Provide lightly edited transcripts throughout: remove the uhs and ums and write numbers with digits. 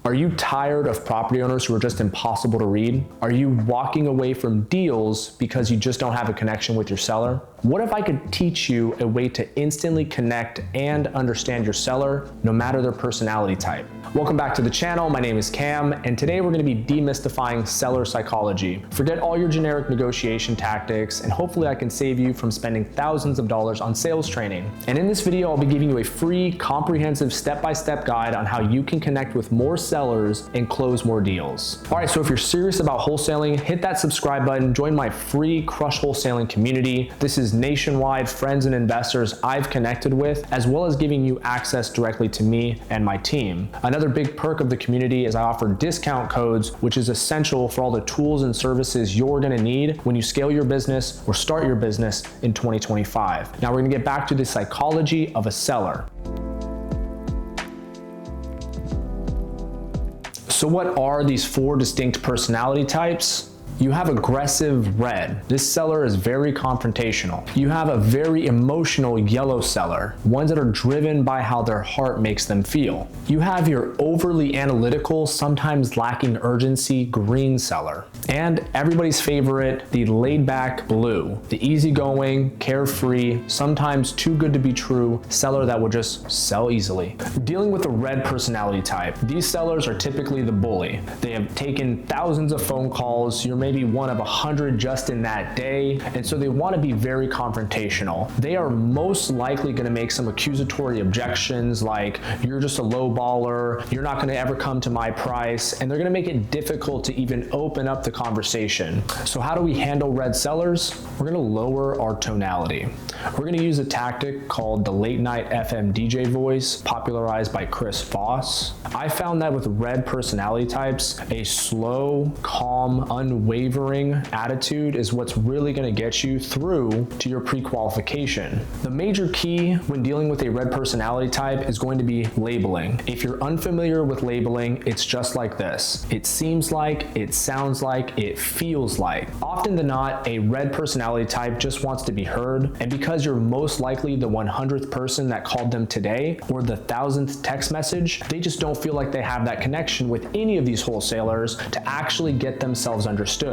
Are you tired of property owners who are just impossible to read? Are you walking away from deals because you just don't have a connection with your seller? What if I could teach you a way to instantly connect and understand your seller, no matter their personality type? Welcome back to the channel. My name is Cam, and today we're going to be demystifying seller psychology. Forget all your generic negotiation tactics, and hopefully I can save you from spending thousands of dollars on sales training. And in this video, I'll be giving you a free, comprehensive step-by-step guide on how you can connect with more sellers and close more deals. All right, so if you're serious about wholesaling, hit that subscribe button, join my free Crush Wholesaling community. This is nationwide friends and investors I've connected with, as well as giving you access directly to me and my team. Another big perk of the community is I offer discount codes, which is essential for all the tools and services you're gonna need when you scale your business or start your business in 2025. Now we're gonna get back to the psychology of a seller. So what are these four distinct personality types? You have aggressive red. This seller is very confrontational. You have a very emotional yellow seller, ones that are driven by how their heart makes them feel. You have your overly analytical, sometimes lacking urgency green seller. And everybody's favorite, the laid back blue, the easygoing, carefree, sometimes too good to be true seller that will just sell easily. Dealing with the red personality type, these sellers are typically the bully. They have taken thousands of phone calls. You're maybe one of 100 just in that day, and so they want to be very confrontational. They are most likely going to make some accusatory objections like, you're just a low baller, you're not going to ever come to my price, and they're going to make it difficult to even open up the conversation. So how do we handle red sellers? We're going to lower our tonality. We're going to use a tactic called the late night FM DJ voice, popularized by Chris Voss. I found that with red personality types, a slow, calm, unwavering attitude is what's really going to get you through to your pre-qualification. The major key when dealing with a red personality type is going to be labeling. If you're unfamiliar with labeling, it's just like this. It seems like, it sounds like, it feels like. Often than not, a red personality type just wants to be heard, and because you're most likely the 100th person that called them today or the 1000th text message, they just don't feel like they have that connection with any of these wholesalers to actually get themselves understood.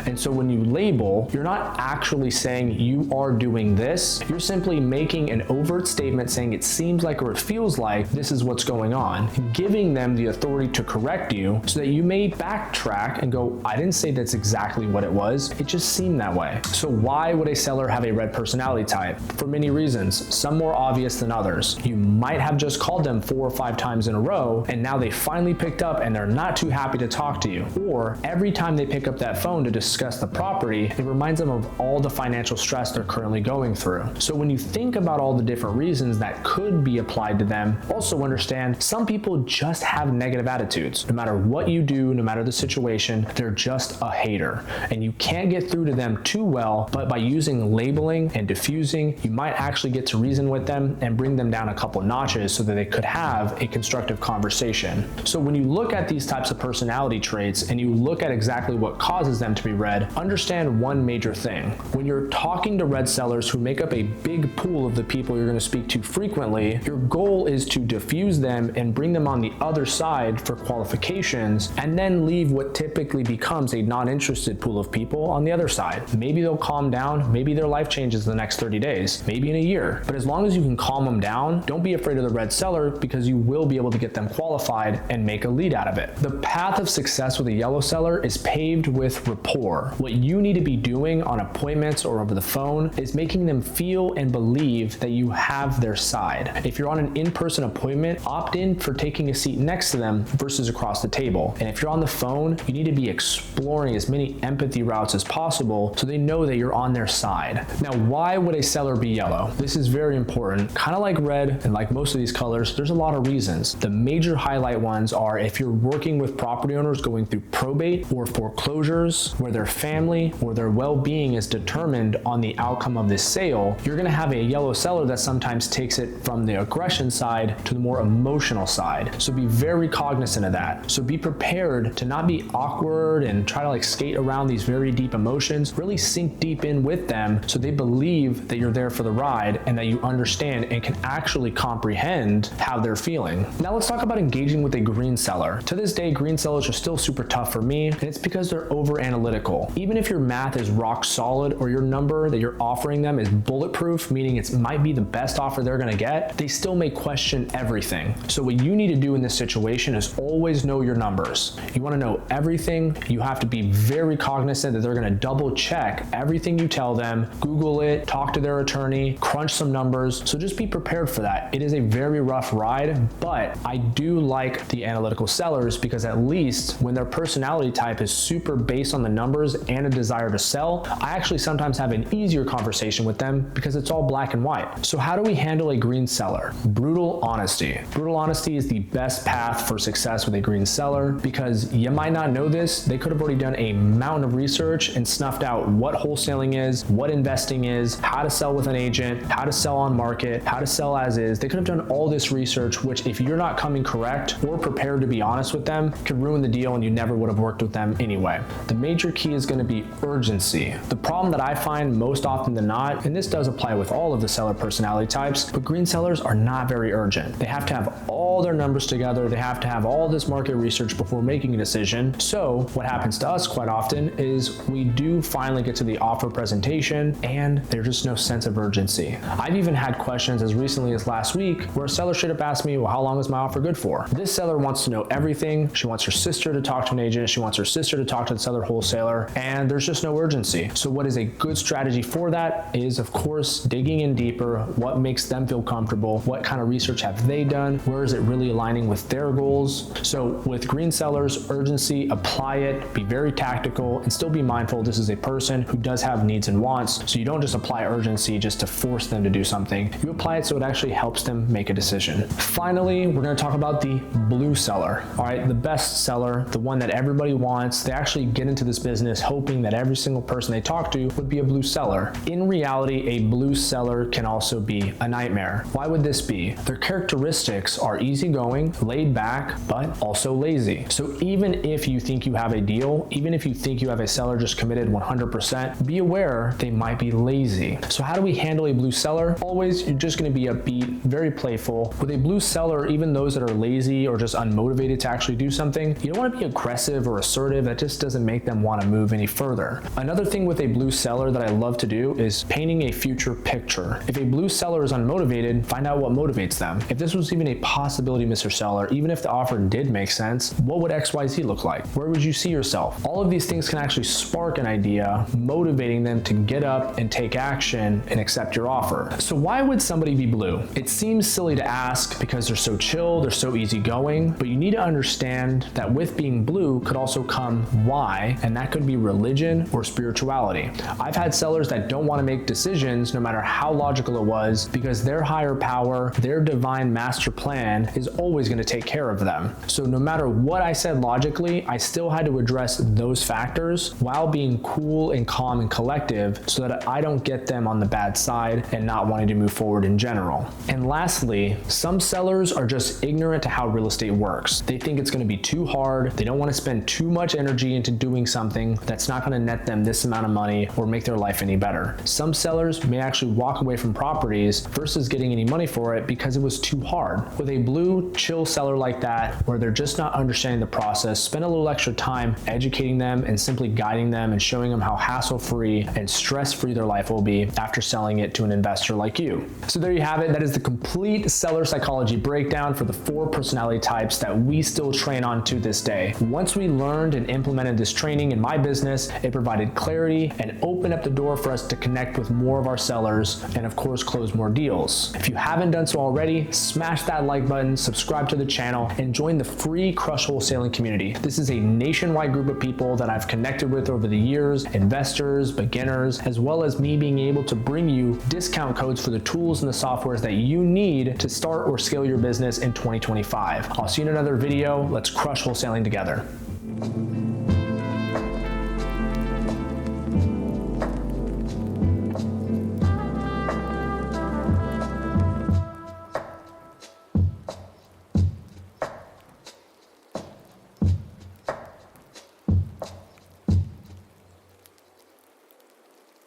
And so when you label, you're not actually saying you are doing this. You're simply making an overt statement saying it seems like or it feels like this is what's going on, giving them the authority to correct you so that you may backtrack and go, I didn't say that's exactly what it was. It just seemed that way. So why would a seller have a red personality type? For many reasons, some more obvious than others. You might have just called them 4 or 5 times in a row, and now they finally picked up and they're not too happy to talk to you. Or every time they pick up that phone to discuss the property, it reminds them of all the financial stress they're currently going through. So when you think about all the different reasons that could be applied to them, also understand some people just have negative attitudes. No matter what you do, no matter the situation, they're just a hater. And you can't get through to them too well, but by using labeling and diffusing, you might actually get to reason with them and bring them down a couple notches so that they could have a constructive conversation. So when you look at these types of personality traits and you look at exactly what causes them to be red, understand one major thing. When you're talking to red sellers who make up a big pool of the people you're going to speak to frequently, your goal is to diffuse them and bring them on the other side for qualifications, and then leave what typically becomes a non-interested pool of people on the other side. Maybe they'll calm down, maybe their life changes in the next 30 days, maybe in a year. But as long as you can calm them down, don't be afraid of the red seller, because you will be able to get them qualified and make a lead out of it. The path of success with a yellow seller is paved with rapport. What you need to be doing on appointments or over the phone is making them feel and believe that you have their side. If you're on an in-person appointment, opt in for taking a seat next to them versus across the table. And if you're on the phone, you need to be exploring as many empathy routes as possible so they know that you're on their side. Now, why would a seller be yellow? This is very important. Kind of like red and like most of these colors, there's a lot of reasons. The major highlight ones are if you're working with property owners going through probate or foreclosure, partners, where their family or their well-being is determined on the outcome of this sale, you're gonna have a yellow seller that sometimes takes it from the aggression side to the more emotional side. So be very cognizant of that. So be prepared to not be awkward and try to like skate around these very deep emotions. Really sink deep in with them so they believe that you're there for the ride and that you understand and can actually comprehend how they're feeling. Now let's talk about engaging with a green seller. To this day, green sellers are still super tough for me, and it's because they're over analytical. Even if your math is rock solid or your number that you're offering them is bulletproof, meaning it might be the best offer they're gonna get, they still may question everything. So what you need to do in this situation is always know your numbers. You wanna know everything. You have to be very cognizant that they're gonna double check everything you tell them, Google it, talk to their attorney, crunch some numbers. So just be prepared for that. It is a very rough ride, but I do like the analytical sellers because at least when their personality type is super based on the numbers and a desire to sell, I actually sometimes have an easier conversation with them because it's all black and white. So how do we handle a green seller? Brutal honesty. Brutal honesty is the best path for success with a green seller because you might not know this. They could have already done a mountain of research and snuffed out what wholesaling is, what investing is, how to sell with an agent, how to sell on market, how to sell as is. They could have done all this research, which if you're not coming correct or prepared to be honest with them, could ruin the deal and you never would have worked with them anyway. The major key is going to be urgency. The problem that I find most often than not, and this does apply with all of the seller personality types, but green sellers are not very urgent. They have to have all their numbers together. They have to have all this market research before making a decision. So what happens to us quite often is we do finally get to the offer presentation and there's just no sense of urgency. I've even had questions as recently as last week where a seller should have asked me, well, how long is my offer good for? This seller wants to know everything. She wants her sister to talk to an agent. She wants her sister to talk to the seller wholesaler, and there's just no urgency. So what is a good strategy for that is, of course, digging in deeper. What makes them feel comfortable? What kind of research have they done? Where is it really aligning with their goals? So with green sellers, urgency, apply it, be very tactical, and still be mindful this is a person who does have needs and wants. So you don't just apply urgency just to force them to do something. You apply it so it actually helps them make a decision. Finally, we're going to talk about the blue seller. All right, the best seller, the one that everybody wants. They actually get into this business hoping that every single person they talk to would be a blue seller. In reality, a blue seller can also be a nightmare. Why would this be? Their characteristics are easygoing, laid back, but also lazy. So even if you think you have a deal, even if you think you have a seller just committed 100%, be aware they might be lazy. So how do we handle a blue seller? Always, you're just going to be upbeat, very playful. With a blue seller, even those that are lazy or just unmotivated to actually do something, you don't want to be aggressive or assertive. That just doesn't make them want to move any further. Another thing with a blue seller that I love to do is painting a future picture. If a blue seller is unmotivated, find out what motivates them. If this was even a possibility, Mr. Seller, even if the offer did make sense, what would XYZ look like? Where would you see yourself? All of these things can actually spark an idea, motivating them to get up and take action and accept your offer. So why would somebody be blue? It seems silly to ask because they're so chill, they're so easygoing, but you need to understand that with being blue could also come why, and that could be religion or spirituality. I've had sellers that don't want to make decisions no matter how logical it was because their higher power, their divine master plan is always going to take care of them. So no matter what I said logically, I still had to address those factors while being cool and calm and collective so that I don't get them on the bad side and not wanting to move forward in general. And lastly, some sellers are just ignorant to how real estate works. They think it's going to be too hard. They don't want to spend too much energy into doing something that's not going to net them this amount of money or make their life any better. Some sellers may actually walk away from properties versus getting any money for it because it was too hard. With a blue, chill seller like that, where they're just not understanding the process, spend a little extra time educating them and simply guiding them and showing them how hassle-free and stress-free their life will be after selling it to an investor like you. So there you have it. That is the complete seller psychology breakdown for the 4 personality types that we still train on to this day. Once we learned and implemented this training in my business, it provided clarity and opened up the door for us to connect with more of our sellers and of course close more deals. If you haven't done so already, smash that like button, subscribe to the channel, and join the free Crush Wholesaling community. This is a nationwide group of people that I've connected with over the years, investors, beginners, as well as me being able to bring you discount codes for the tools and the softwares that you need to start or scale your business in 2025. I'll see you in another video. Let's crush wholesaling together.